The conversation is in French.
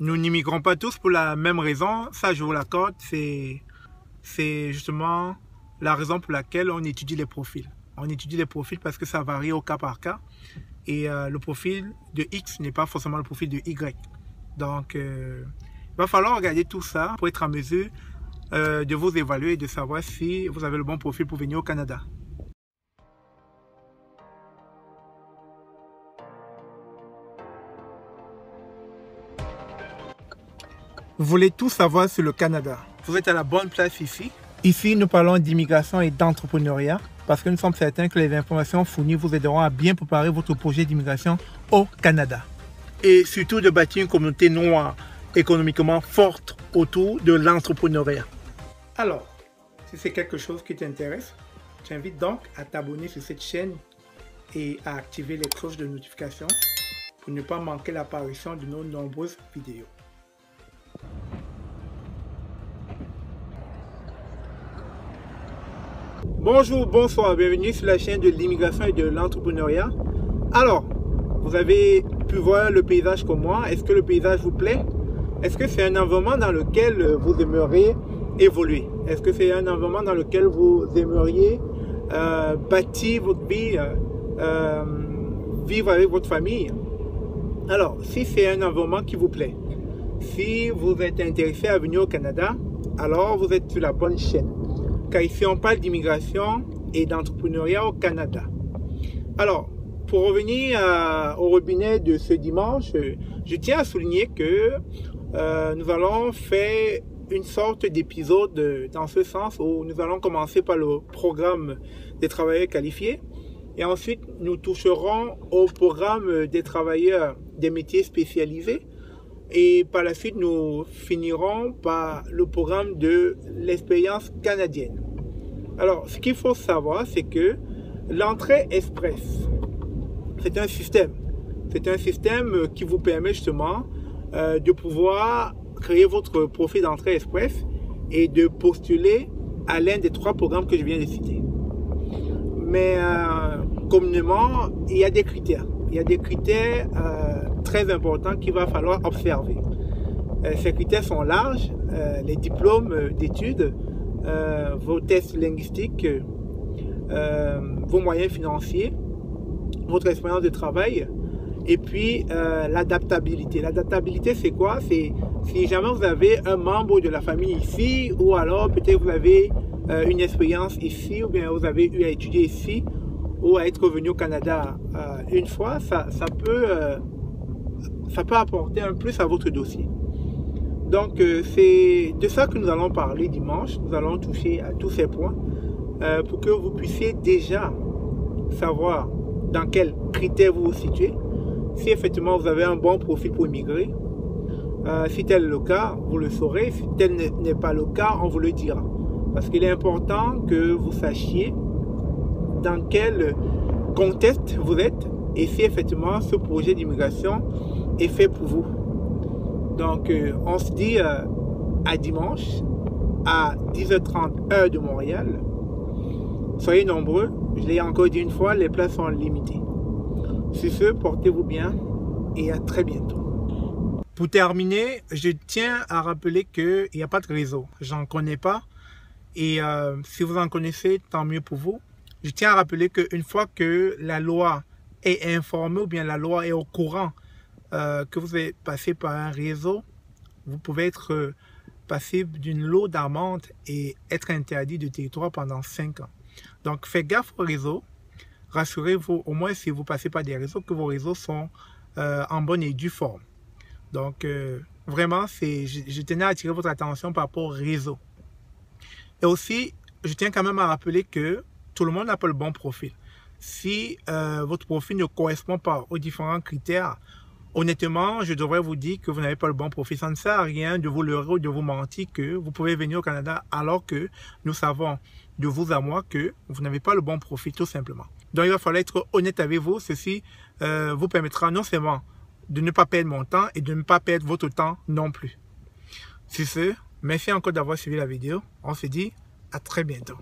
nous n'immigrons pas tous pour la même raison, ça je vous l'accorde, c'est justement la raison pour laquelle on étudie les profils. On étudie les profils parce que ça varie au cas par cas et le profil de X n'est pas forcément le profil de Y. Donc il va falloir regarder tout ça pour être en mesure de vous évaluer et de savoir si vous avez le bon profil pour venir au Canada. Vous voulez tout savoir sur le Canada? Vous êtes à la bonne place ici. Ici, nous parlons d'immigration et d'entrepreneuriat parce que nous sommes certains que les informations fournies vous aideront à bien préparer votre projet d'immigration au Canada. Et surtout de bâtir une communauté noire économiquement forte autour de l'entrepreneuriat. Alors, si c'est quelque chose qui t'intéresse, je t'invite donc à t'abonner sur cette chaîne et à activer les cloches de notification pour ne pas manquer l'apparition de nos nombreuses vidéos. Bonjour, bonsoir, bienvenue sur la chaîne de l'immigration et de l'entrepreneuriat. Alors, vous avez pu voir le paysage comme moi. Est-ce que le paysage vous plaît? Est-ce que c'est un environnement dans lequel vous aimeriez évoluer? Est-ce que c'est un environnement dans lequel vous aimeriez bâtir votre vie, vivre avec votre famille? Alors, si c'est un environnement qui vous plaît, si vous êtes intéressé à venir au Canada, alors vous êtes sur la bonne chaîne. Car ici, on parle d'immigration et d'entrepreneuriat au Canada. Alors, pour revenir au robinet de ce dimanche, je tiens à souligner que nous allons faire une sorte d'épisode dans ce sens où nous allons commencer par le programme des travailleurs qualifiés et ensuite nous toucherons au programme des travailleurs des métiers spécialisés et par la suite nous finirons par le programme de l'expérience canadienne. Alors, ce qu'il faut savoir, c'est que l'entrée express, c'est un système. C'est un système qui vous permet justement de pouvoir créer votre profil d'entrée express et de postuler à l'un des 3 programmes que je viens de citer. Mais communément, il y a des critères. Il y a des critères très importants qu'il va falloir observer. Ces critères sont larges, les diplômes d'études, vos tests linguistiques, vos moyens financiers, votre expérience de travail et puis l'adaptabilité. L'adaptabilité, c'est quoi? C'est si jamais vous avez un membre de la famille ici ou alors peut-être vous avez une expérience ici ou bien vous avez eu à étudier ici ou à être venu au Canada une fois, ça peut apporter un plus à votre dossier. Donc, c'est de ça que nous allons parler dimanche. Nous allons toucher à tous ces points pour que vous puissiez déjà savoir dans quels critères vous vous situez. Si effectivement vous avez un bon profil pour immigrer, si tel est le cas, vous le saurez. Si tel n'est pas le cas, on vous le dira. Parce qu'il est important que vous sachiez dans quel contexte vous êtes et si effectivement ce projet d'immigration est fait pour vous. Donc, on se dit à dimanche à 10h30 heure de Montréal. Soyez nombreux. Je l'ai encore dit une fois, les places sont limitées. Sur ce, portez-vous bien et à très bientôt. Pour terminer, je tiens à rappeler qu'il n'y a pas de réseau. J'en connais pas. Et si vous en connaissez, tant mieux pour vous. Je tiens à rappeler qu'une fois que la loi est informée ou bien la loi est au courant que vous êtes passé par un réseau, vous pouvez être passible d'une lourde amende et être interdit de territoire pendant 5 ans. Donc, faites gaffe au réseau. Rassurez-vous, au moins si vous passez par des réseaux, que vos réseaux sont en bonne et due forme. Donc, vraiment, je tenais à attirer votre attention par rapport au réseau. Et aussi, je tiens quand même à rappeler que tout le monde n'a pas le bon profil. Si votre profil ne correspond pas aux différents critères, honnêtement, je devrais vous dire que vous n'avez pas le bon profil. Ça ne sert à rien de vous leurrer ou de vous mentir que vous pouvez venir au Canada alors que nous savons de vous à moi que vous n'avez pas le bon profil tout simplement. Donc il va falloir être honnête avec vous. Ceci vous permettra non seulement de ne pas perdre mon temps et de ne pas perdre votre temps non plus. Sur ce, merci encore d'avoir suivi la vidéo. On se dit à très bientôt.